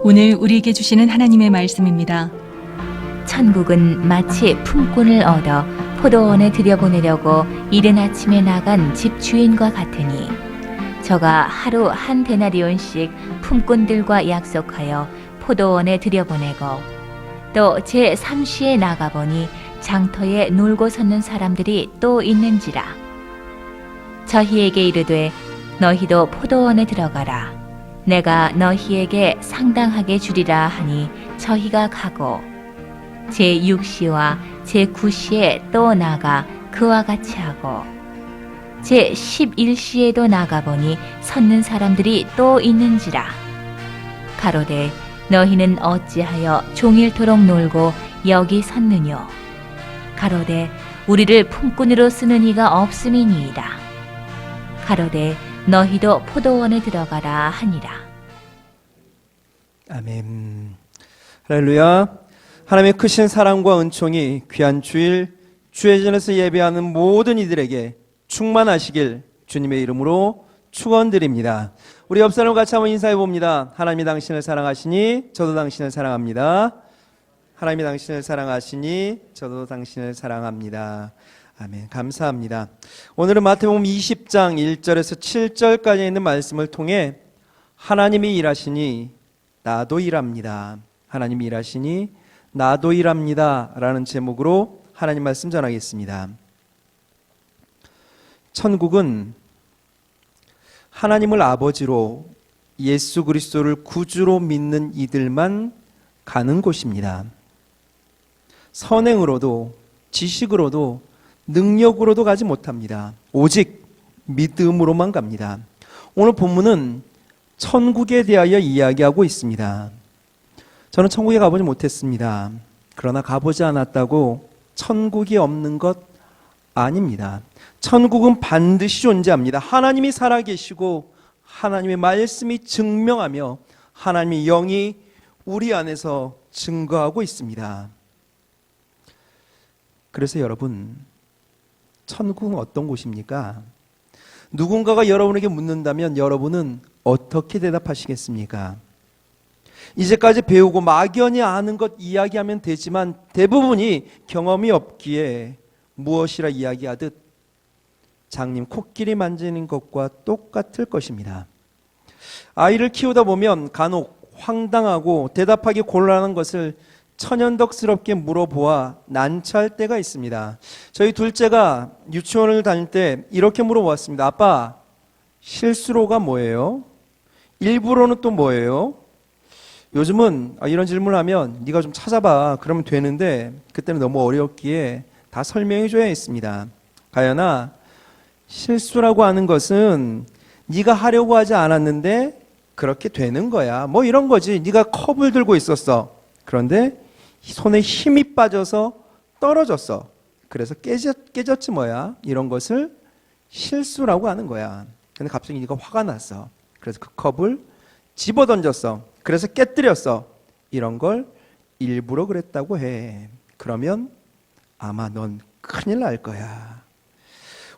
오늘 우리에게 주시는 하나님의 말씀입니다. 천국은 마치 품꾼을 얻어 포도원에 들여보내려고 이른 아침에 나간 집주인과 같으니 저가 하루 한 데나리온씩 품꾼들과 약속하여 포도원에 들여보내고 또 제3시에 나가보니 장터에 놀고 섰는 사람들이 또 있는지라. 저희에게 이르되 너희도 포도원에 들어가라. 내가 너희에게 상당하게 주리라 하니 저희가 가고 제6시와 제9시에 또 나가 그와 같이 하고 제11시에도 나가보니 섰는 사람들이 또 있는지라. 가로되 너희는 어찌하여 종일토록 놀고 여기 섰느뇨. 가로되 우리를 품꾼으로 쓰는 이가 없음이니이다. 가로되 너희도 포도원에 들어가라 하니라. 아멘. 할렐루야. 하나님의 크신 사랑과 은총이 귀한 주일 주의 전에서 예배하는 모든 이들에게 충만하시길 주님의 이름으로 축원드립니다. 우리 옆 사람 같이 한번 인사해 봅니다. 하나님이 당신을 사랑하시니 저도 당신을 사랑합니다. 하나님이 당신을 사랑하시니 저도 당신을 사랑합니다. 아멘. 감사합니다. 오늘은 마태복음 20장 1절에서 7절까지 있는 말씀을 통해 하나님이 일하시니 나도 일합니다. 하나님이 일하시니 나도 일합니다 라는 제목으로 하나님 말씀 전하겠습니다. 천국은 하나님을 아버지로 예수 그리스도를 구주로 믿는 이들만 가는 곳입니다. 선행으로도 지식으로도 능력으로도 가지 못합니다. 오직 믿음으로만 갑니다. 오늘 본문은 천국에 대하여 이야기하고 있습니다. 저는 천국에 가보지 못했습니다. 그러나 가보지 않았다고 천국이 없는 것 아닙니다. 천국은 반드시 존재합니다. 하나님이 살아계시고 하나님의 말씀이 증명하며 하나님의 영이 우리 안에서 증거하고 있습니다. 그래서 여러분, 천국은 어떤 곳입니까? 누군가가 여러분에게 묻는다면 여러분은 어떻게 대답하시겠습니까? 이제까지 배우고 막연히 아는 것 이야기하면 되지만 대부분이 경험이 없기에 무엇이라 이야기하듯 장님 코끼리 만지는 것과 똑같을 것입니다. 아이를 키우다 보면 간혹 황당하고 대답하기 곤란한 것을 천연덕스럽게 물어보아 난처할 때가 있습니다. 저희 둘째가 유치원을 다닐 때 이렇게 물어보았습니다. 아빠, 실수로가 뭐예요? 일부러는 또 뭐예요? 요즘은 이런 질문을 하면 네가 좀 찾아봐 그러면 되는데 그때는 너무 어려웠기에 다 설명해 줘야 했습니다. 가연아, 실수라고 하는 것은 네가 하려고 하지 않았는데 그렇게 되는 거야. 뭐 이런 거지. 네가 컵을 들고 있었어. 그런데 손에 힘이 빠져서 떨어졌어. 그래서 깨졌지 뭐야. 이런 것을 실수라고 하는 거야. 근데 갑자기 네가 화가 났어. 그래서 그 컵을 집어 던졌어. 그래서 깨뜨렸어. 이런 걸 일부러 그랬다고 해. 그러면 아마 넌 큰일 날 거야.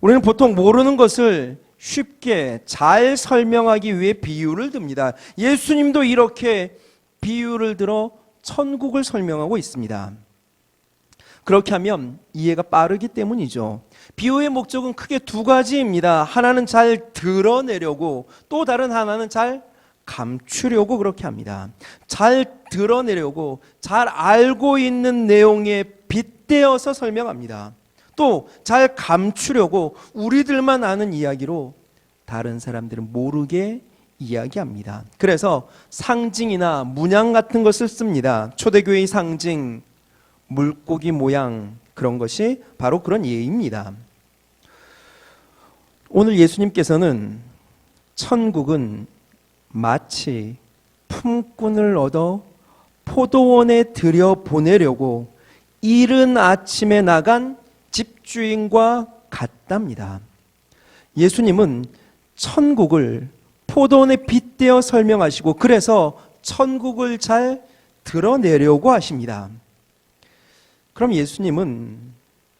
우리는 보통 모르는 것을 쉽게 잘 설명하기 위해 비유를 듭니다. 예수님도 이렇게 비유를 들어 천국을 설명하고 있습니다. 그렇게 하면 이해가 빠르기 때문이죠. 비유의 목적은 크게 두 가지입니다. 하나는 잘 드러내려고, 또 다른 하나는 잘 감추려고 그렇게 합니다. 잘 드러내려고 잘 알고 있는 내용에 빗대어서 설명합니다. 또 잘 감추려고 우리들만 아는 이야기로 다른 사람들은 모르게 이야기합니다. 그래서 상징이나 문양 같은 것을 씁니다. 초대교회의 상징, 물고기 모양, 그런 것이 바로 그런 예입니다. 오늘 예수님께서는 천국은 마치 품꾼을 얻어 포도원에 들여보내려고 이른 아침에 나간 집주인과 같답니다. 예수님은 천국을 포도원에 빗대어 설명하시고 그래서 천국을 잘 드러내려고 하십니다. 그럼 예수님은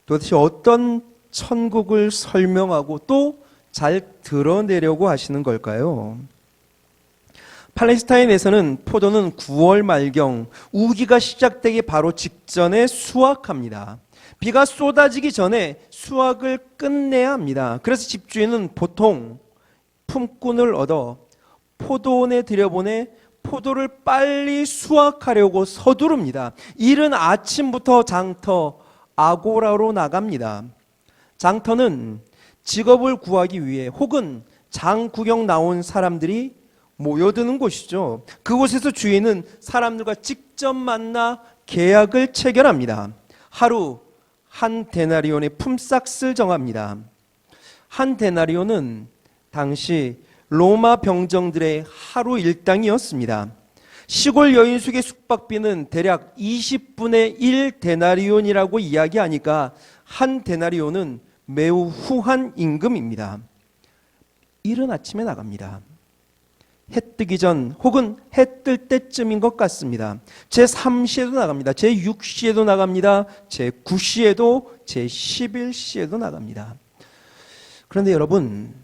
도대체 어떤 천국을 설명하고 또 잘 드러내려고 하시는 걸까요? 팔레스타인에서는 포도는 9월 말경 우기가 시작되기 바로 직전에 수확합니다. 비가 쏟아지기 전에 수확을 끝내야 합니다. 그래서 집주인은 보통 품꾼을 얻어 포도원에 들여보내 포도를 빨리 수확하려고 서두릅니다. 이른 아침부터 장터 아고라로 나갑니다. 장터는 직업을 구하기 위해 혹은 장 구경 나온 사람들이 모여드는 곳이죠. 그곳에서 주인은 사람들과 직접 만나 계약을 체결합니다. 하루 한 데나리온의 품삯을 정합니다. 한 데나리온은 당시 로마 병정들의 하루 일당이었습니다. 시골 여인숙의 숙박비는 대략 20분의 1 데나리온이라고 이야기하니까 한 데나리온은 매우 후한 임금입니다. 이른 아침에 나갑니다. 해 뜨기 전 혹은 해 뜰 때쯤인 것 같습니다. 제3시에도 나갑니다. 제6시에도 나갑니다. 제9시에도 제11시에도 나갑니다. 그런데 여러분,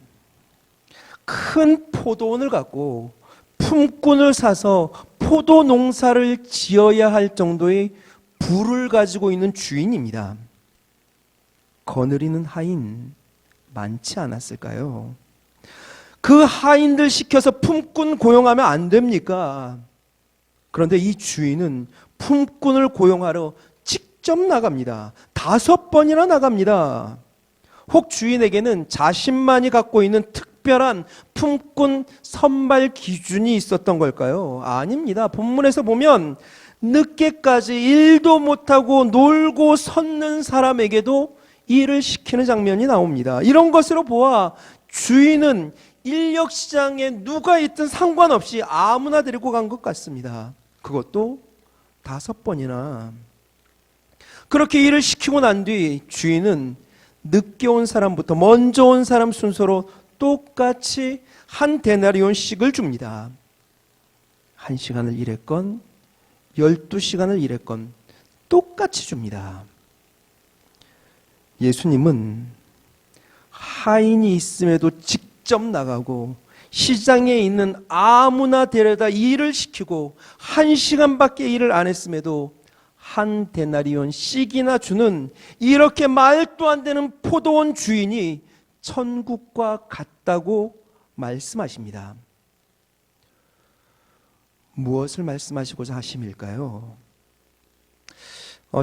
큰 포도원을 갖고 품꾼을 사서 포도 농사를 지어야 할 정도의 부를 가지고 있는 주인입니다. 거느리는 하인 많지 않았을까요? 그 하인들 시켜서 품꾼 고용하면 안 됩니까? 그런데 이 주인은 품꾼을 고용하러 직접 나갑니다. 5번이나 나갑니다. 혹 주인에게는 자신만이 갖고 있는 특별한 품꾼 선발 기준이 있었던 걸까요? 아닙니다. 본문에서 보면 늦게까지 일도 못하고 놀고 섰는 사람에게도 일을 시키는 장면이 나옵니다. 이런 것으로 보아 주인은 인력시장에 누가 있든 상관없이 아무나 데리고 간 것 같습니다. 그것도 5번이나. 그렇게 일을 시키고 난 뒤 주인은 늦게 온 사람부터 먼저 온 사람 순서로 똑같이 한 데나리온씩을 줍니다. 1시간을 일했건 12시간을 일했건 똑같이 줍니다. 예수님은 하인이 있음에도 직접 나가고 시장에 있는 아무나 데려다 일을 시키고 1시간밖에 일을 안 했음에도 한 데나리온씩이나 주는 이렇게 말도 안 되는 포도원 주인이 천국과 같다고 말씀하십니다. 무엇을 말씀하시고자 하심일까요?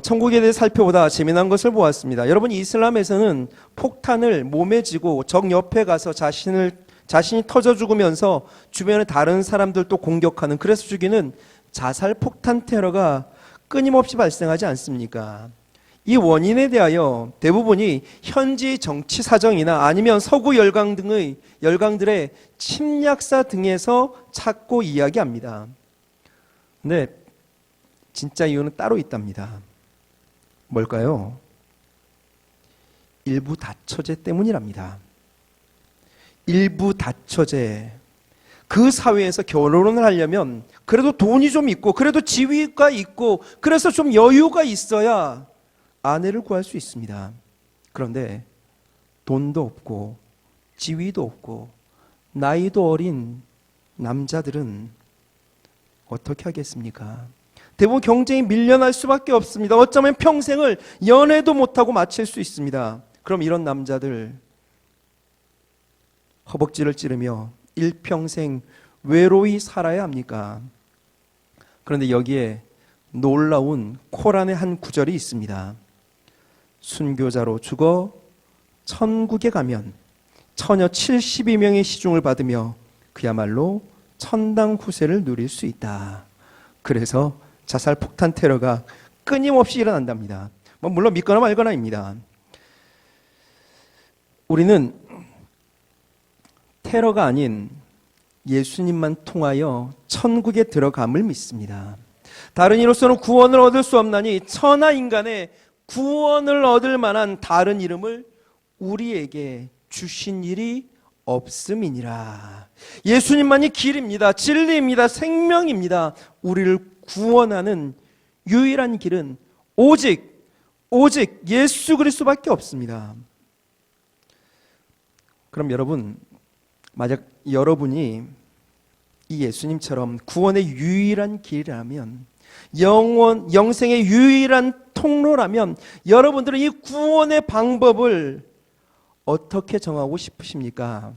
천국에 대해 살펴보다 재미난 것을 보았습니다. 여러분, 이슬람에서는 폭탄을 몸에 쥐고 적 옆에 가서 자신이 터져 죽으면서 주변의 다른 사람들도 공격하는, 그래서 죽이는 자살 폭탄 테러가 끊임없이 발생하지 않습니까? 이 원인에 대하여 대부분이 현지 정치 사정이나 아니면 서구 열강들의 침략사 등에서 찾고 이야기합니다. 근데 진짜 이유는 따로 있답니다. 뭘까요? 일부 다처제 때문이랍니다. 일부 다처제. 그 사회에서 결혼을 하려면 그래도 돈이 좀 있고 그래도 지위가 있고 그래서 좀 여유가 있어야 아내를 구할 수 있습니다. 그런데 돈도 없고 지위도 없고 나이도 어린 남자들은 어떻게 하겠습니까? 대부분 경쟁이 밀려날 수밖에 없습니다. 어쩌면 평생을 연애도 못하고 마칠 수 있습니다. 그럼 이런 남자들 허벅지를 찌르며 일평생 외로이 살아야 합니까? 그런데 여기에 놀라운 코란의 한 구절이 있습니다. 순교자로 죽어 천국에 가면 처녀 72명의 시중을 받으며 그야말로 천당 후세를 누릴 수 있다. 그래서 자살 폭탄 테러가 끊임없이 일어난답니다. 물론 믿거나 말거나입니다. 우리는 테러가 아닌 예수님만 통하여 천국에 들어감을 믿습니다. 다른 이로서는 구원을 얻을 수 없나니 천하 인간의 구원을 얻을 만한 다른 이름을 우리에게 주신 일이 없음이니라. 예수님만이 길입니다. 진리입니다. 생명입니다. 우리를 구원하는 유일한 길은 오직 예수 그리스도밖에 없습니다. 그럼 여러분, 만약 여러분이 이 예수님처럼 구원의 유일한 길이라면, 영생의 유일한 통로라면 여러분들은 이 구원의 방법을 어떻게 정하고 싶으십니까?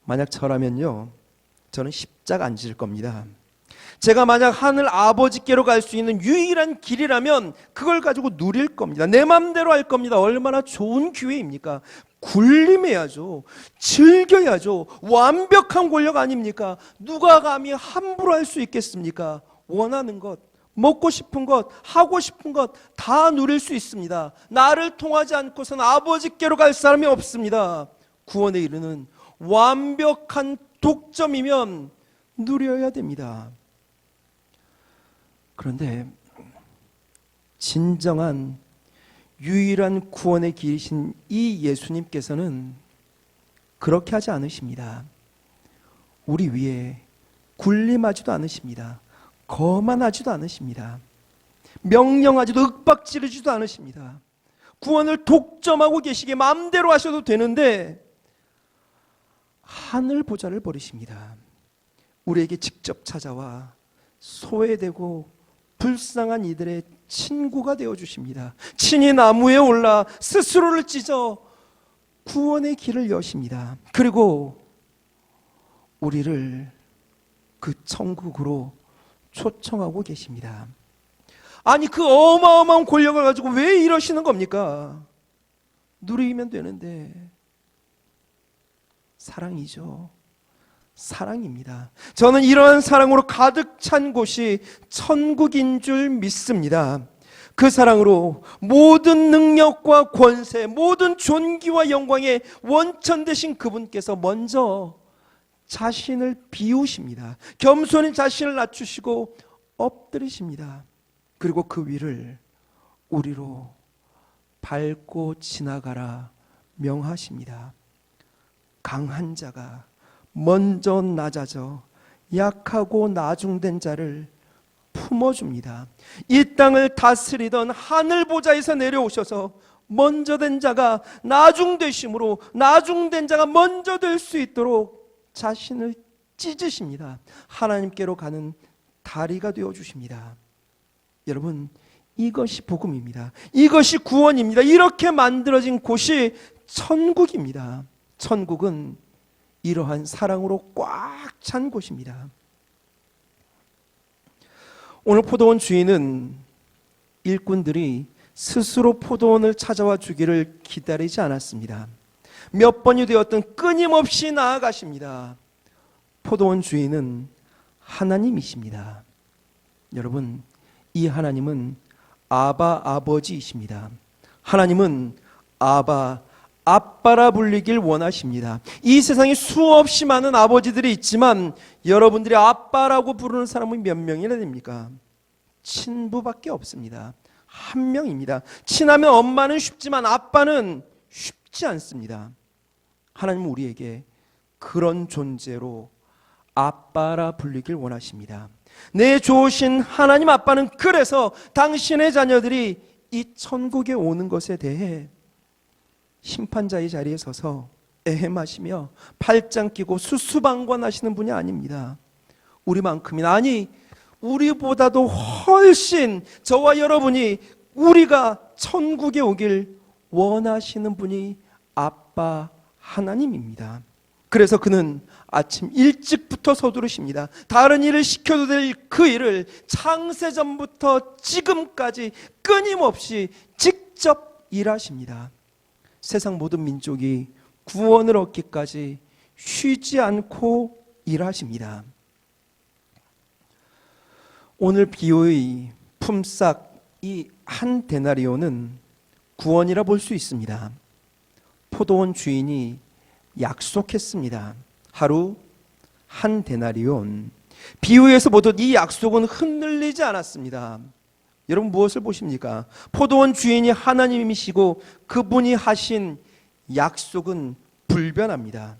만약 저라면요, 저는 십자가 안 질 겁니다. 제가 만약 하늘 아버지께로 갈 수 있는 유일한 길이라면 그걸 가지고 누릴 겁니다. 내 맘대로 할 겁니다. 얼마나 좋은 기회입니까? 군림해야죠. 즐겨야죠. 완벽한 권력 아닙니까? 누가 감히 함부로 할 수 있겠습니까? 원하는 것, 먹고 싶은 것, 하고 싶은 것 다 누릴 수 있습니다. 나를 통하지 않고서는 아버지께로 갈 사람이 없습니다. 구원에 이르는 완벽한 독점이면 누려야 됩니다. 그런데 진정한 유일한 구원의 길이신 이 예수님께서는 그렇게 하지 않으십니다. 우리 위에 군림하지도 않으십니다. 거만하지도 않으십니다. 명령하지도 윽박지르지도 않으십니다. 구원을 독점하고 계시게 마음대로 하셔도 되는데 하늘 보좌를 버리십니다. 우리에게 직접 찾아와 소외되고 불쌍한 이들의 친구가 되어주십니다. 친히 나무에 올라 스스로를 찢어 구원의 길을 여십니다. 그리고 우리를 그 천국으로 초청하고 계십니다. 아니, 그 어마어마한 권력을 가지고 왜 이러시는 겁니까? 누리면 되는데. 사랑이죠. 사랑입니다. 저는 이러한 사랑으로 가득 찬 곳이 천국인 줄 믿습니다. 그 사랑으로 모든 능력과 권세, 모든 존귀와 영광의 원천 되신 그분께서 먼저 자신을 비우십니다. 겸손히 자신을 낮추시고 엎드리십니다. 그리고 그 위를 우리로 밟고 지나가라 명하십니다. 강한 자가 먼저 낮아져 약하고 나중된 자를 품어줍니다. 이 땅을 다스리던 하늘 보좌에서 내려오셔서 먼저 된 자가 나중되심으로 나중된 자가 먼저 될 수 있도록 자신을 찢으십니다. 하나님께로 가는 다리가 되어주십니다. 여러분, 이것이 복음입니다. 이것이 구원입니다. 이렇게 만들어진 곳이 천국입니다. 천국은 이러한 사랑으로 꽉 찬 곳입니다. 오늘 포도원 주인은 일꾼들이 스스로 포도원을 찾아와 주기를 기다리지 않았습니다. 몇 번이 되었든 끊임없이 나아가십니다. 포도원 주인은 하나님이십니다. 여러분, 이 하나님은 아바 아버지이십니다. 하나님은 아빠라 불리길 원하십니다. 이 세상에 수없이 많은 아버지들이 있지만 여러분들이 아빠라고 부르는 사람은 몇 명이나 됩니까? 친부밖에 없습니다. 한 명입니다. 친하면 엄마는 쉽지만 아빠는 쉽지 않습니다. 하나님은 우리에게 그런 존재로 아빠라 불리길 원하십니다. 내 좋으신 하나님 아빠는 그래서 당신의 자녀들이 이 천국에 오는 것에 대해 심판자의 자리에 서서 애해마시며 팔짱 끼고 수수방관하시는 분이 아닙니다. 우리만큼이나, 아니 우리보다도 훨씬 저와 여러분이 우리가 천국에 오길 원하시는 분이 아빠 하나님입니다. 그래서 그는 아침 일찍부터 서두르십니다. 다른 일을 시켜도 될 그 일을 창세전부터 지금까지 끊임없이 직접 일하십니다. 세상 모든 민족이 구원을 얻기까지 쉬지 않고 일하십니다. 오늘 비유의 품삯 이 한 데나리온은 구원이라 볼 수 있습니다. 포도원 주인이 약속했습니다. 하루 한 데나리온. 비유에서 보듯 이 약속은 흔들리지 않았습니다. 여러분, 무엇을 보십니까? 포도원 주인이 하나님이시고 그분이 하신 약속은 불변합니다.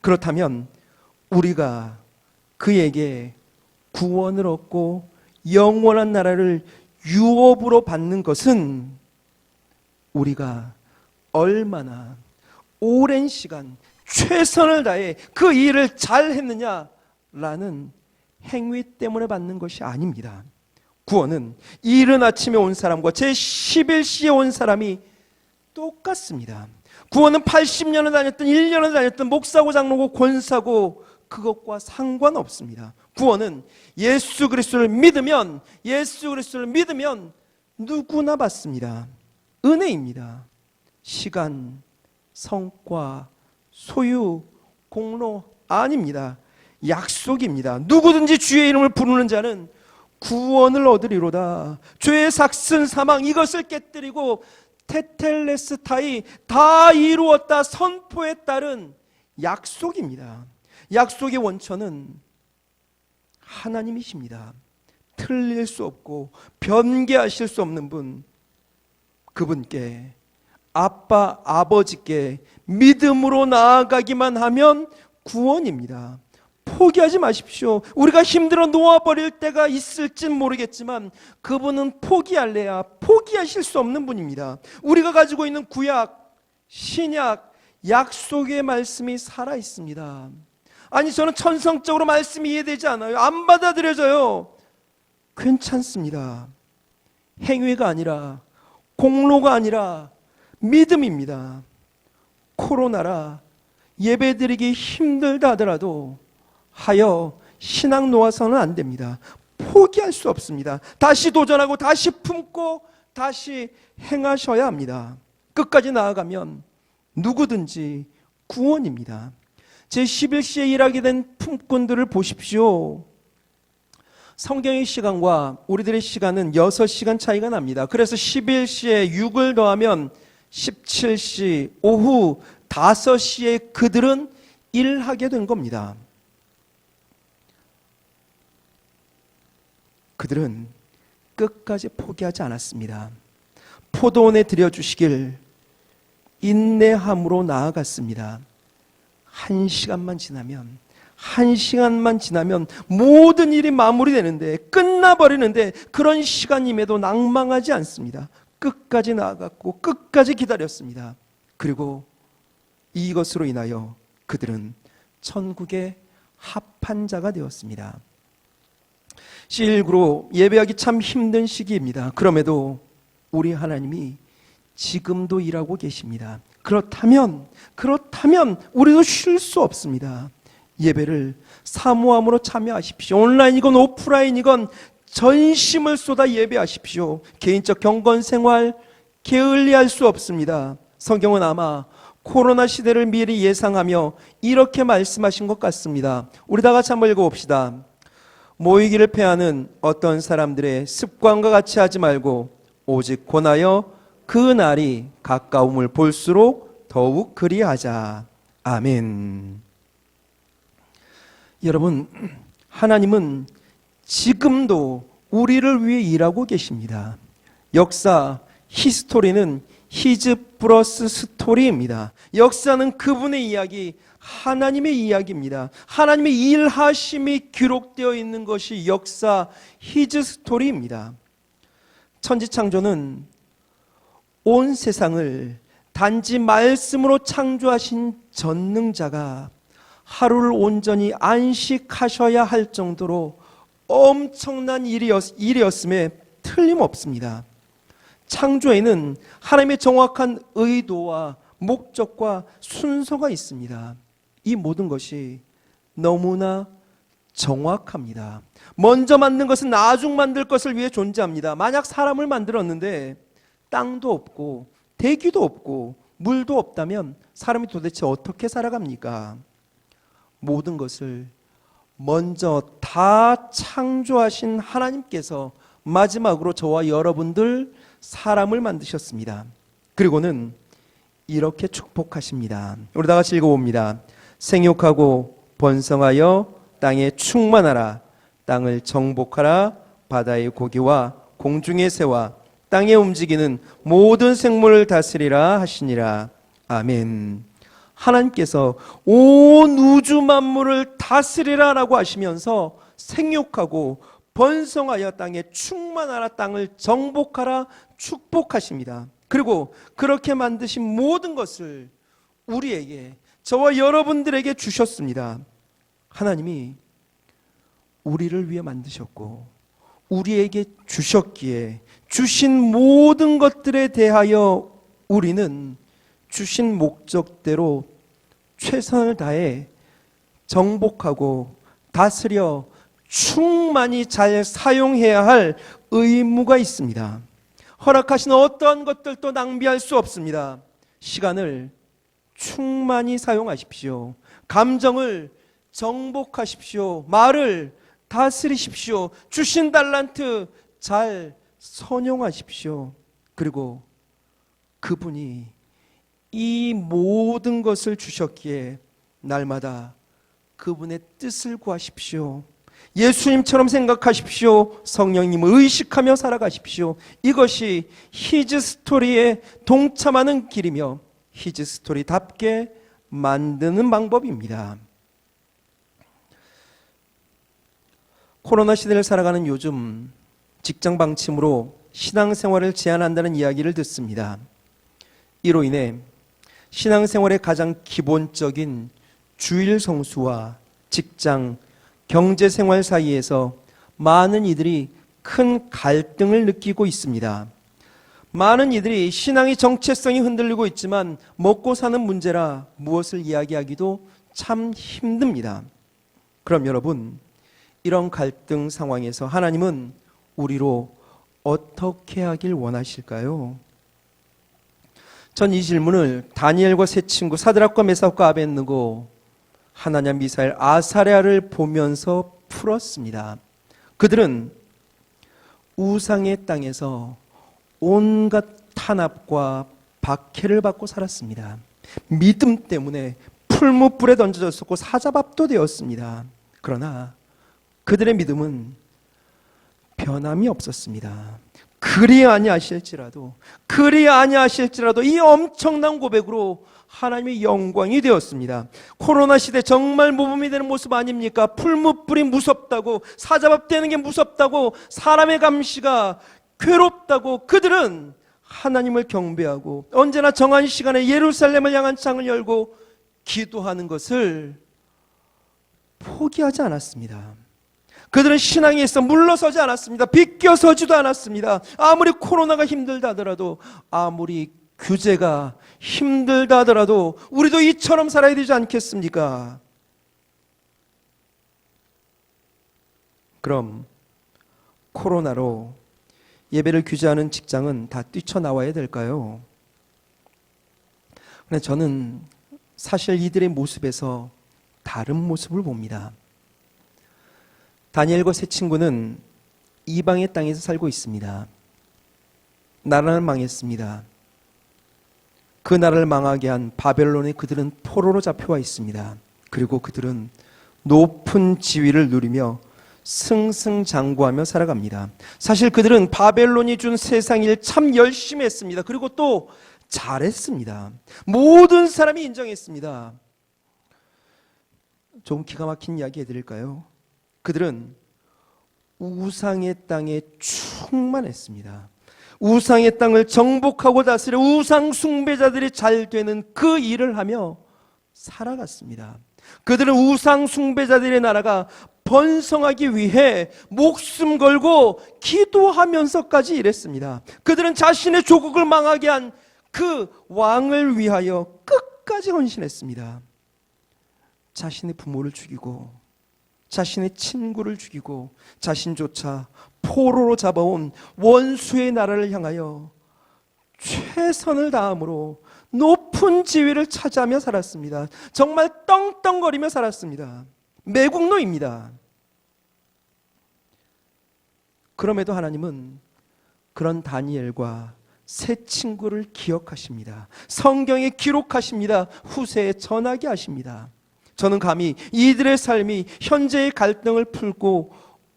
그렇다면 우리가 그에게 구원을 얻고 영원한 나라를 유업으로 받는 것은 우리가 얼마나 오랜 시간 최선을 다해 그 일을 잘 했느냐 라는 행위 때문에 받는 것이 아닙니다. 구원은 이른 아침에 온 사람과 제11시에 온 사람이 똑같습니다. 구원은 80년을 다녔든 1년을 다녔든 목사고 장로고 권사고 그것과 상관없습니다. 구원은 예수 그리스도를 믿으면 누구나 받습니다. 은혜입니다. 시간, 성과, 소유, 공로 아닙니다. 약속입니다. 누구든지 주의 이름을 부르는 자는 구원을 얻으리로다. 죄의 삭슨 사망 이것을 깨뜨리고 테텔레스타이 다 이루었다 선포에 따른 약속입니다. 약속의 원천은 하나님이십니다. 틀릴 수 없고 변개하실 수 없는 분, 그분께 아빠 아버지께 믿음으로 나아가기만 하면 구원입니다. 포기하지 마십시오. 우리가 힘들어 놓아버릴 때가 있을진 모르겠지만 그분은 포기할래야 포기하실 수 없는 분입니다. 우리가 가지고 있는 구약, 신약, 약속의 말씀이 살아있습니다. 아니 저는 천성적으로 말씀이 이해되지 않아요. 안 받아들여져요. 괜찮습니다. 행위가 아니라 공로가 아니라 믿음입니다. 코로나라 예배드리기 힘들다 하더라도 하여 신앙 놓아서는 안 됩니다. 포기할 수 없습니다. 다시 도전하고 다시 품고 다시 행하셔야 합니다. 끝까지 나아가면 누구든지 구원입니다. 제11시에 일하게 된 품꾼들을 보십시오. 성경의 시간과 우리들의 시간은 6시간 차이가 납니다. 그래서 11시에 6을 더하면 17시 오후 5시에 그들은 일하게 된 겁니다. 그들은 끝까지 포기하지 않았습니다. 포도원에 들여주시길 인내함으로 나아갔습니다. 한 시간만 지나면 모든 일이 마무리되는데 끝나버리는데 그런 시간임에도 낭망하지 않습니다. 끝까지 나아갔고 끝까지 기다렸습니다. 그리고 이것으로 인하여 그들은 천국의 합한 자가 되었습니다. C19로 예배하기 참 힘든 시기입니다. 그럼에도 우리 하나님이 지금도 일하고 계십니다. 그렇다면 우리도 쉴 수 없습니다. 예배를 사모함으로 참여하십시오. 온라인이건 오프라인이건 전심을 쏟아 예배하십시오. 개인적 경건생활 게을리할 수 없습니다. 성경은 아마 코로나 시대를 미리 예상하며 이렇게 말씀하신 것 같습니다. 우리 다 같이 한번 읽어봅시다. 모이기를 패하는 어떤 사람들의 습관과 같이 하지 말고 오직 권하여 그 날이 가까움을 볼수록 더욱 그리하자. 아멘. 여러분, 하나님은 지금도 우리를 위해 일하고 계십니다. 역사, 히스토리는 히즈 플러스 스토리입니다. 역사는 그분의 이야기, 하나님의 이야기입니다. 하나님의 일하심이 기록되어 있는 것이 역사, 히즈 스토리입니다. 천지창조는 온 세상을 단지 말씀으로 창조하신 전능자가 하루를 온전히 안식하셔야 할 정도로 엄청난 일이었음에 틀림없습니다. 창조에는 하나님의 정확한 의도와 목적과 순서가 있습니다. 이 모든 것이 너무나 정확합니다. 먼저 만든 것은 나중 만들 것을 위해 존재합니다. 만약 사람을 만들었는데 땅도 없고 대기도 없고 물도 없다면 사람이 도대체 어떻게 살아갑니까? 모든 것을 먼저 다 창조하신 하나님께서 마지막으로 저와 여러분들 사람을 만드셨습니다. 그리고는 이렇게 축복하십니다. 우리 다 같이 읽어봅니다. 생육하고 번성하여 땅에 충만하라. 땅을 정복하라. 바다의 고기와 공중의 새와 땅에 움직이는 모든 생물을 다스리라 하시니라. 아멘. 하나님께서 온 우주 만물을 다스리라라고 하시면서 생육하고 번성하여 땅에 충만하라, 땅을 정복하라 축복하십니다. 그리고 그렇게 만드신 모든 것을 우리에게, 저와 여러분들에게 주셨습니다. 하나님이 우리를 위해 만드셨고 우리에게 주셨기에 주신 모든 것들에 대하여 우리는 주신 목적대로 최선을 다해 정복하고 다스려 충만히 잘 사용해야 할 의무가 있습니다. 허락하신 어떠한 것들도 낭비할 수 없습니다. 시간을 충만히 사용하십시오. 감정을 정복하십시오. 말을 다스리십시오. 주신 달란트 잘 선용하십시오. 그리고 그분이 이 모든 것을 주셨기에 날마다 그분의 뜻을 구하십시오. 예수님처럼 생각하십시오. 성령님을 의식하며 살아가십시오. 이것이 히즈 스토리에 동참하는 길이며 히즈 스토리답게 만드는 방법입니다. 코로나 시대를 살아가는 요즘 직장 방침으로 신앙생활을 제한한다는 이야기를 듣습니다. 이로 인해 신앙생활의 가장 기본적인 주일 성수와 직장, 경제생활 사이에서 많은 이들이 큰 갈등을 느끼고 있습니다. 많은 이들이 신앙의 정체성이 흔들리고 있지만 먹고 사는 문제라 무엇을 이야기하기도 참 힘듭니다. 그럼 여러분, 이런 갈등 상황에서 하나님은 우리로 어떻게 하길 원하실까요? 전 이 질문을 다니엘과 세 친구 사드락과 메삭과 아벳느고, 하나냐, 미사엘, 아사랴를 보면서 풀었습니다. 그들은 우상의 땅에서 온갖 탄압과 박해를 받고 살았습니다. 믿음 때문에 풀무불에 던져졌었고 사자밥도 되었습니다. 그러나 그들의 믿음은 변함이 없었습니다. 그리 아니하실지라도 이 엄청난 고백으로 하나님의 영광이 되었습니다. 코로나 시대 정말 모범이 되는 모습 아닙니까? 풀무불이 무섭다고, 사자밥 되는 게 무섭다고, 사람의 감시가 괴롭다고 그들은 하나님을 경배하고 언제나 정한 시간에 예루살렘을 향한 창을 열고 기도하는 것을 포기하지 않았습니다. 그들은 신앙에 있어 물러서지 않았습니다. 비껴서지도 않았습니다. 아무리 코로나가 힘들다 하더라도, 아무리 규제가 힘들다 하더라도 우리도 이처럼 살아야 되지 않겠습니까? 그럼 코로나로 예배를 규제하는 직장은 다 뛰쳐나와야 될까요? 그런데 저는 사실 이들의 모습에서 다른 모습을 봅니다. 다니엘과 세 친구는 이방의 땅에서 살고 있습니다. 나라는 망했습니다. 그 나라를 망하게 한 바벨론에 그들은 포로로 잡혀와 있습니다. 그리고 그들은 높은 지위를 누리며 승승장구하며 살아갑니다. 사실 그들은 바벨론이 준 세상 일 참 열심히 했습니다. 그리고 또 잘했습니다. 모든 사람이 인정했습니다. 조금 기가 막힌 이야기 해드릴까요? 그들은 우상의 땅에 충만했습니다. 우상의 땅을 정복하고 다스려 우상 숭배자들이 잘 되는 그 일을 하며 살아갔습니다. 그들은 우상 숭배자들의 나라가 번성하기 위해 목숨 걸고 기도하면서까지 일했습니다. 그들은 자신의 조국을 망하게 한 그 왕을 위하여 끝까지 헌신했습니다. 자신의 부모를 죽이고 자신의 친구를 죽이고 자신조차 포로로 잡아온 원수의 나라를 향하여 최선을 다함으로 높은 지위를 차지하며 살았습니다. 정말 떵떵거리며 살았습니다. 매국노입니다. 그럼에도 하나님은 그런 다니엘과 세 친구를 기억하십니다. 성경에 기록하십니다. 후세에 전하게 하십니다. 저는 감히 이들의 삶이 현재의 갈등을 풀고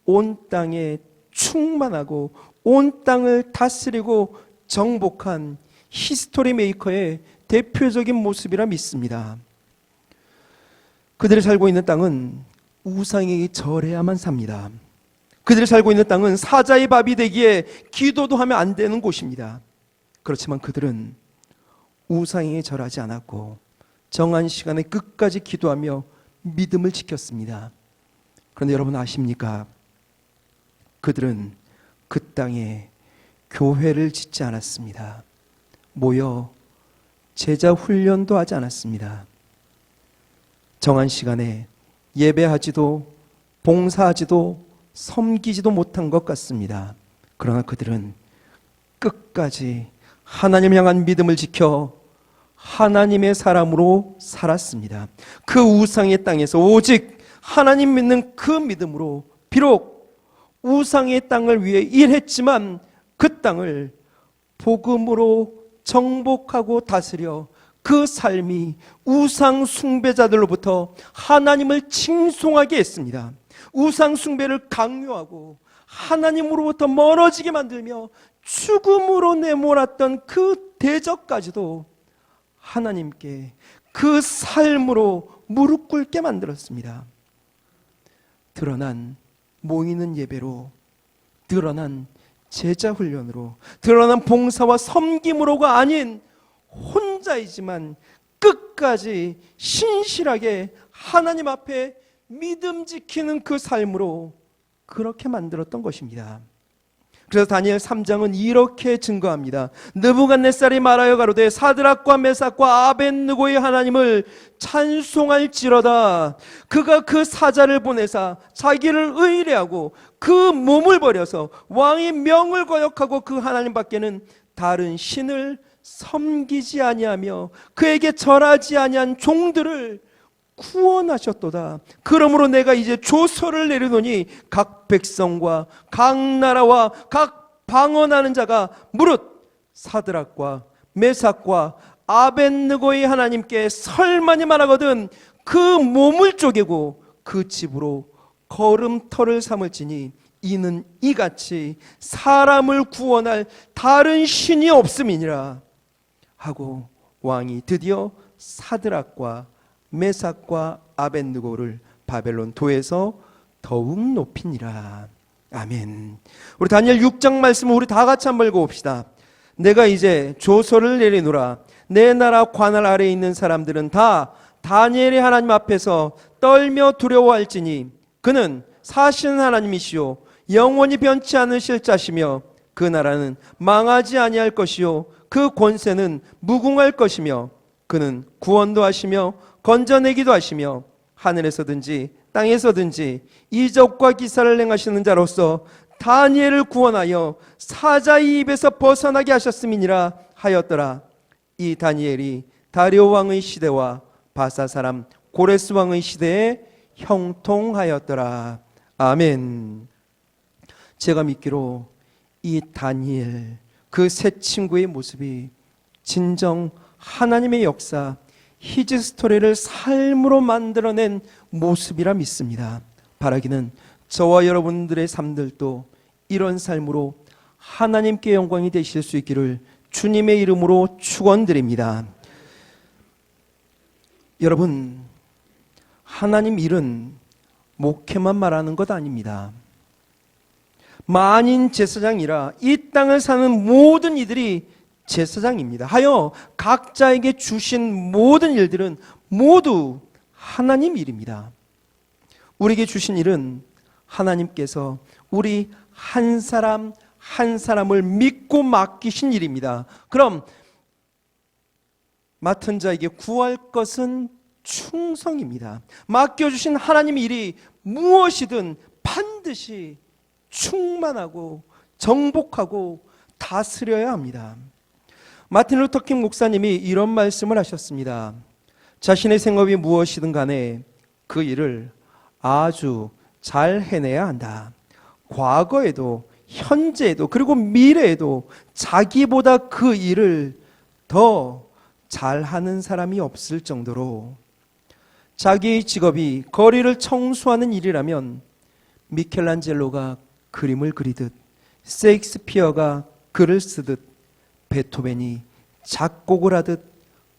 온 땅에 충만하고 온 땅을 다스리고 정복한 히스토리 메이커의 대표적인 모습이라 믿습니다. 그들이 살고 있는 땅은 우상에게 절해야만 삽니다. 그들이 살고 있는 땅은 사자의 밥이 되기에 기도도 하면 안 되는 곳입니다. 그렇지만 그들은 우상에게 절하지 않았고 정한 시간에 끝까지 기도하며 믿음을 지켰습니다. 그런데 여러분 아십니까? 그들은 그 땅에 교회를 짓지 않았습니다. 모여 제자 훈련도 하지 않았습니다. 정한 시간에 예배하지도 봉사하지도 섬기지도 못한 것 같습니다. 그러나 그들은 끝까지 하나님 향한 믿음을 지켜 하나님의 사람으로 살았습니다. 그 우상의 땅에서 오직 하나님 믿는 그 믿음으로 비록 우상의 땅을 위해 일했지만 그 땅을 복음으로 정복하고 다스려 그 삶이 우상 숭배자들로부터 하나님을 칭송하게 했습니다. 우상 숭배를 강요하고 하나님으로부터 멀어지게 만들며 죽음으로 내몰았던 그 대적까지도 하나님께 그 삶으로 무릎 꿇게 만들었습니다. 드러난 모이는 예배로, 드러난 제자 훈련으로, 드러난 봉사와 섬김으로가 아닌 혼자이지만 끝까지 신실하게 하나님 앞에 믿음 지키는 그 삶으로 그렇게 만들었던 것입니다. 그래서 다니엘 3장은 이렇게 증거합니다. 느부갓네살이 말하여 가로되 사드락과 메삭과 아벳느고의 하나님을 찬송할지로다. 그가 그 사자를 보내사 자기를 의뢰하고 그 몸을 버려서 왕의 명을 거역하고 그 하나님 밖에는 다른 신을 섬기지 아니하며 그에게 절하지 아니한 종들을 구원하셨도다. 그러므로 내가 이제 조서를 내리노니 각 백성과 각 나라와 각 방언하는 자가 무릇 사드락과 메삭과 아벳느고의 하나님께 설만이 말하거든 그 몸을 쪼개고 그 집으로 걸음터를 삼을지니 이는 이같이 사람을 구원할 다른 신이 없음이니라 하고 왕이 드디어 사드락과 메삭과 아벳느고를 바벨론 도에서 더욱 높이니라. 아멘. 우리 다니엘 6장 말씀을 우리 다 같이 한번 읽어봅시다. 내가 이제 조서를 내리노라. 내 나라 관할 아래에 있는 사람들은 다 다니엘의 하나님 앞에서 떨며 두려워할지니 그는 사시는 하나님이시오 영원히 변치 않으실 자시며 그 나라는 망하지 아니할 것이요 그 권세는 무궁할 것이며 그는 구원도 하시며 건져내기도 하시며 하늘에서든지 땅에서든지 이적과 기사를 행하시는 자로서 다니엘을 구원하여 사자의 입에서 벗어나게 하셨음이니라 하였더라. 이 다니엘이 다리오 왕의 시대와 바사 사람 고레스 왕의 시대에 형통하였더라. 아멘. 제가 믿기로 이 다니엘 그 새 친구의 모습이 진정 하나님의 역사 히즈 스토리를 삶으로 만들어낸 모습이라 믿습니다. 바라기는 저와 여러분들의 삶들도 이런 삶으로 하나님께 영광이 되실 수 있기를 주님의 이름으로 축원드립니다. 여러분, 하나님 일은 목회만 말하는 것 아닙니다. 만인 제사장이라 이 땅을 사는 모든 이들이 제사장입니다. 하여 각자에게 주신 모든 일들은 모두 하나님 일입니다. 우리에게 주신 일은 하나님께서 우리 한 사람 한 사람을 믿고 맡기신 일입니다. 그럼 맡은 자에게 구할 것은 충성입니다. 맡겨주신 하나님의 일이 무엇이든 반드시 충만하고 정복하고 다스려야 합니다. 마틴 루터킹 목사님이 이런 말씀을 하셨습니다. 자신의 생업이 무엇이든 간에 그 일을 아주 잘 해내야 한다. 과거에도 현재에도 그리고 미래에도 자기보다 그 일을 더 잘하는 사람이 없을 정도로 자기의 직업이 거리를 청소하는 일이라면 미켈란젤로가 그림을 그리듯 셰익스피어가 글을 쓰듯 베토벤이 작곡을 하듯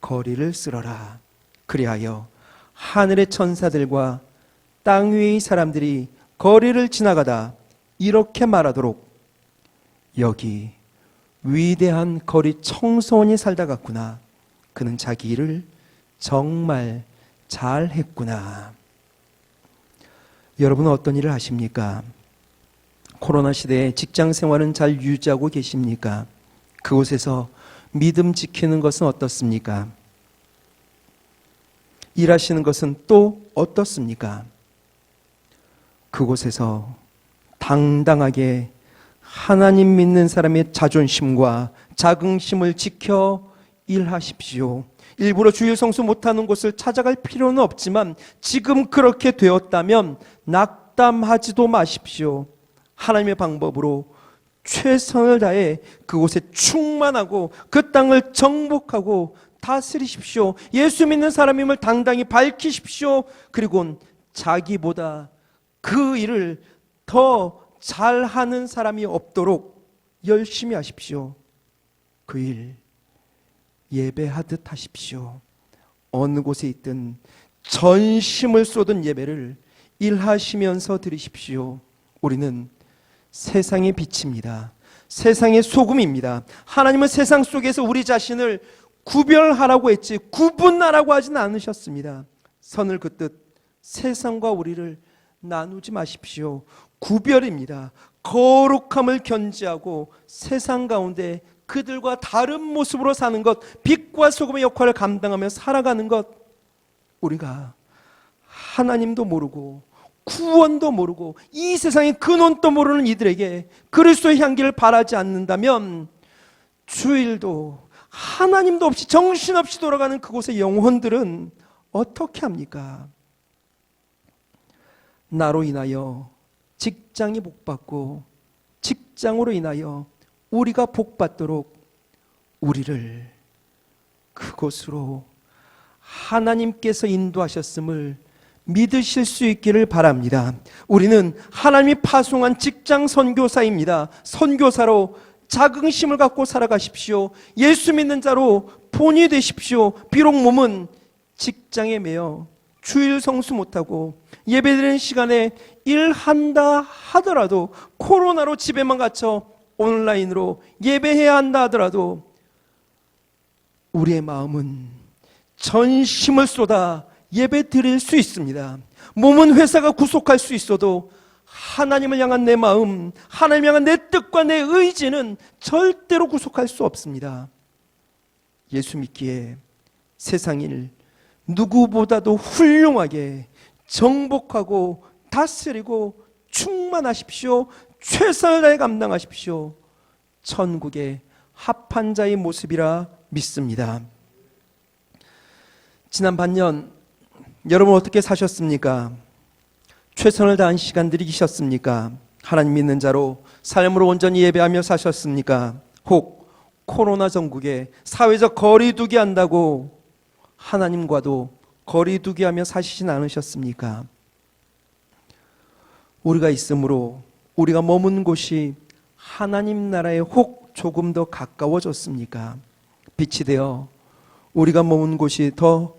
거리를 쓸어라. 그리하여 하늘의 천사들과 땅 위의 사람들이 거리를 지나가다 이렇게 말하도록 여기 위대한 거리 청소원이 살다 갔구나. 그는 자기 일을 정말 잘했구나. 여러분은 어떤 일을 하십니까? 코로나 시대에 직장 생활은 잘 유지하고 계십니까? 그곳에서 믿음 지키는 것은 어떻습니까? 일하시는 것은 또 어떻습니까? 그곳에서 당당하게 하나님 믿는 사람의 자존심과 자긍심을 지켜 일하십시오. 일부러 주일 성수 못하는 곳을 찾아갈 필요는 없지만 지금 그렇게 되었다면 낙담하지도 마십시오. 하나님의 방법으로 최선을 다해 그곳에 충만하고 그 땅을 정복하고 다스리십시오. 예수 믿는 사람임을 당당히 밝히십시오. 그리고 자기보다 그 일을 더 잘하는 사람이 없도록 열심히 하십시오. 그 일 예배하듯 하십시오. 어느 곳에 있든 전심을 쏟은 예배를 일하시면서 드리십시오. 우리는 세상의 빛입니다. 세상의 소금입니다. 하나님은 세상 속에서 우리 자신을 구별하라고 했지 구분하라고 하진 않으셨습니다. 선을 긋듯 세상과 우리를 나누지 마십시오. 구별입니다. 거룩함을 견지하고 세상 가운데 그들과 다른 모습으로 사는 것, 빛과 소금의 역할을 감당하며 살아가는 것, 우리가 하나님도 모르고 구원도 모르고 이 세상의 근원도 모르는 이들에게 그리스도의 향기를 바라지 않는다면 주일도 하나님도 없이 정신없이 돌아가는 그곳의 영혼들은 어떻게 합니까? 나로 인하여 직장이 복받고 직장으로 인하여 우리가 복받도록 우리를 그곳으로 하나님께서 인도하셨음을 믿으실 수 있기를 바랍니다. 우리는 하나님이 파송한 직장 선교사입니다. 선교사로 자긍심을 갖고 살아가십시오. 예수 믿는 자로 본이 되십시오. 비록 몸은 직장에 매여 주일 성수 못하고 예배드리는 시간에 일한다 하더라도, 코로나로 집에만 갇혀 온라인으로 예배해야 한다 하더라도 우리의 마음은 전심을 쏟아 예배 드릴 수 있습니다. 몸은 회사가 구속할 수 있어도 하나님을 향한 내 마음, 하나님을 향한 내 뜻과 내 의지는 절대로 구속할 수 없습니다. 예수 믿기에 세상일 누구보다도 훌륭하게 정복하고 다스리고 충만하십시오. 최선을 다해 감당하십시오. 천국의 합한 자의 모습이라 믿습니다. 지난 반년 여러분 어떻게 사셨습니까? 최선을 다한 시간들이 계셨습니까? 하나님 믿는 자로 삶으로 온전히 예배하며 사셨습니까? 혹 코로나 전국에 사회적 거리두기 한다고 하나님과도 거리두기 하며 사시진 않으셨습니까? 우리가 있으므로 우리가 머문 곳이 하나님 나라에 혹 조금 더 가까워졌습니까? 빛이 되어 우리가 머문 곳이 더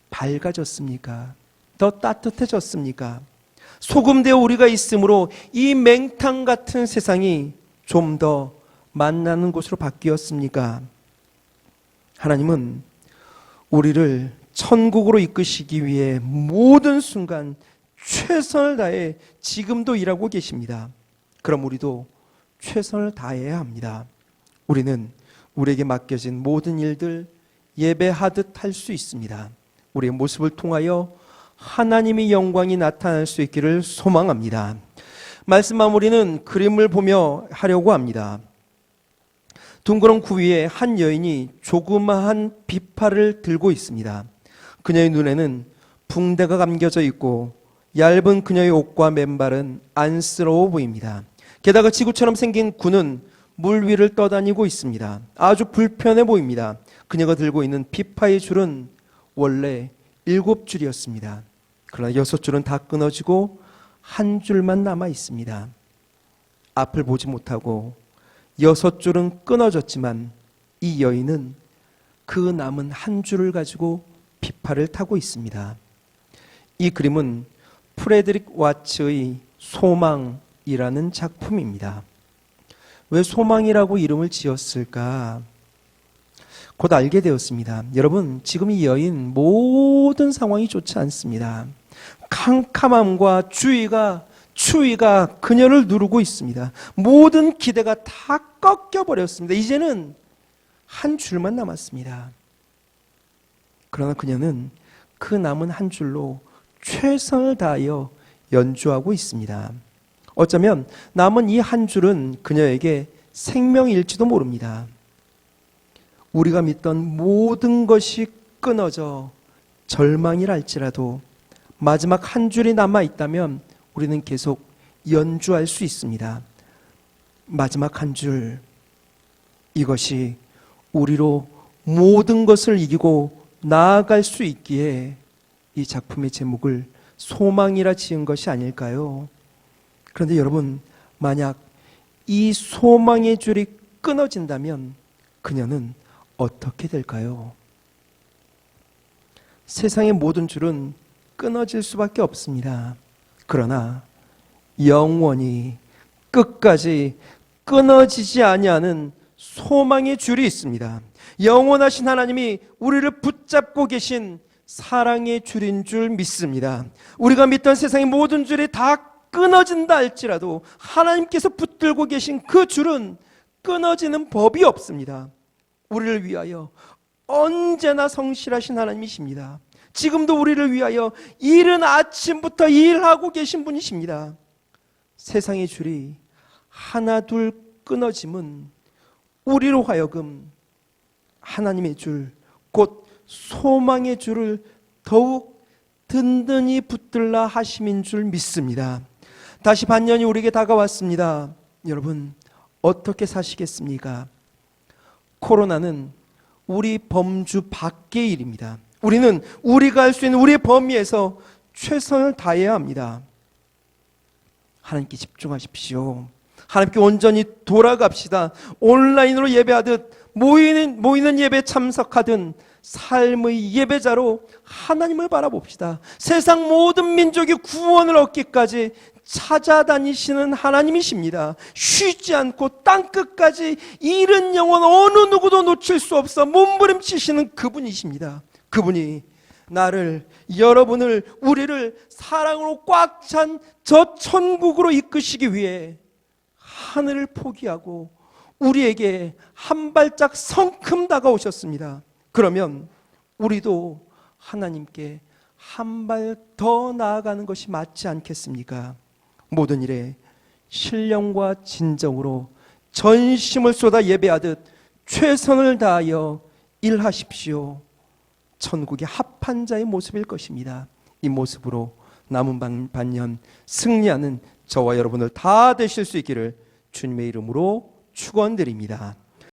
밝아졌습니까? 더 따뜻해졌습니까? 소금되어 우리가 있으므로 이 맹탕 같은 세상이 좀 더 만나는 곳으로 바뀌었습니까? 하나님은 우리를 천국으로 이끄시기 위해 모든 순간 최선을 다해 지금도 일하고 계십니다. 그럼 우리도 최선을 다해야 합니다. 우리는 우리에게 맡겨진 모든 일들 예배하듯 할 수 있습니다. 우리의 모습을 통하여 하나님의 영광이 나타날 수 있기를 소망합니다. 말씀 마무리는 그림을 보며 하려고 합니다. 둥그런 구 위에 한 여인이 조그마한 비파를 들고 있습니다. 그녀의 눈에는 붕대가 감겨져 있고 얇은 그녀의 옷과 맨발은 안쓰러워 보입니다. 게다가 지구처럼 생긴 구는 물 위를 떠다니고 있습니다. 아주 불편해 보입니다. 그녀가 들고 있는 비파의 줄은 원래 7줄이었습니다. 그러나 6줄은 다 끊어지고 한 줄만 남아 있습니다. 앞을 보지 못하고 6줄은 끊어졌지만 이 여인은 그 남은 한 줄을 가지고 비파를 타고 있습니다. 이 그림은 프레드릭 와츠의 소망이라는 작품입니다. 왜 소망이라고 이름을 지었을까? 곧 알게 되었습니다. 여러분, 지금 이 여인 모든 상황이 좋지 않습니다. 캄캄함과 추위가 그녀를 누르고 있습니다. 모든 기대가 다 꺾여버렸습니다. 이제는 한 줄만 남았습니다. 그러나 그녀는 그 남은 한 줄로 최선을 다하여 연주하고 있습니다. 어쩌면 남은 이 한 줄은 그녀에게 생명일지도 모릅니다. 우리가 믿던 모든 것이 끊어져 절망이라 할지라도 마지막 한 줄이 남아 있다면 우리는 계속 연주할 수 있습니다. 마지막 한 줄, 이것이 우리로 모든 것을 이기고 나아갈 수 있기에 이 작품의 제목을 소망이라 지은 것이 아닐까요? 그런데 여러분, 만약 이 소망의 줄이 끊어진다면 그녀는 어떻게 될까요? 세상의 모든 줄은 끊어질 수밖에 없습니다. 그러나 영원히 끝까지 끊어지지 아니하는 소망의 줄이 있습니다. 영원하신 하나님이 우리를 붙잡고 계신 사랑의 줄인 줄 믿습니다. 우리가 믿던 세상의 모든 줄이 다 끊어진다 할지라도 하나님께서 붙들고 계신 그 줄은 끊어지는 법이 없습니다. 우리를 위하여 언제나 성실하신 하나님이십니다. 지금도 우리를 위하여 이른 아침부터 일하고 계신 분이십니다. 세상의 줄이 하나 둘 끊어짐은 우리로 하여금 하나님의 줄, 곧 소망의 줄을 더욱 든든히 붙들라 하심인 줄 믿습니다. 다시 반년이 우리에게 다가왔습니다. 여러분, 어떻게 사시겠습니까? 코로나는 우리 범주 밖의 일입니다. 우리는 우리가 할 수 있는 우리의 범위에서 최선을 다해야 합니다. 하나님께 집중하십시오. 하나님께 온전히 돌아갑시다. 온라인으로 예배하듯 모이는 예배에 참석하든 삶의 예배자로 하나님을 바라봅시다. 세상 모든 민족이 구원을 얻기까지 찾아다니시는 하나님이십니다. 쉬지 않고 땅끝까지 잃은 영혼 어느 누구도 놓칠 수 없어 몸부림치시는 그분이십니다. 그분이 나를, 여러분을, 우리를 사랑으로 꽉 찬 저 천국으로 이끄시기 위해 하늘을 포기하고 우리에게 한 발짝 성큼 다가오셨습니다. 그러면 우리도 하나님께 한 발 더 나아가는 것이 맞지 않겠습니까? 모든 일에 신령과 진정으로 전심을 쏟아 예배하듯 최선을 다하여 일하십시오. 천국의 합한 자의 모습일 것입니다. 이 모습으로 남은 반년 승리하는 저와 여러분들 다 되실 수 있기를 주님의 이름으로 축원드립니다.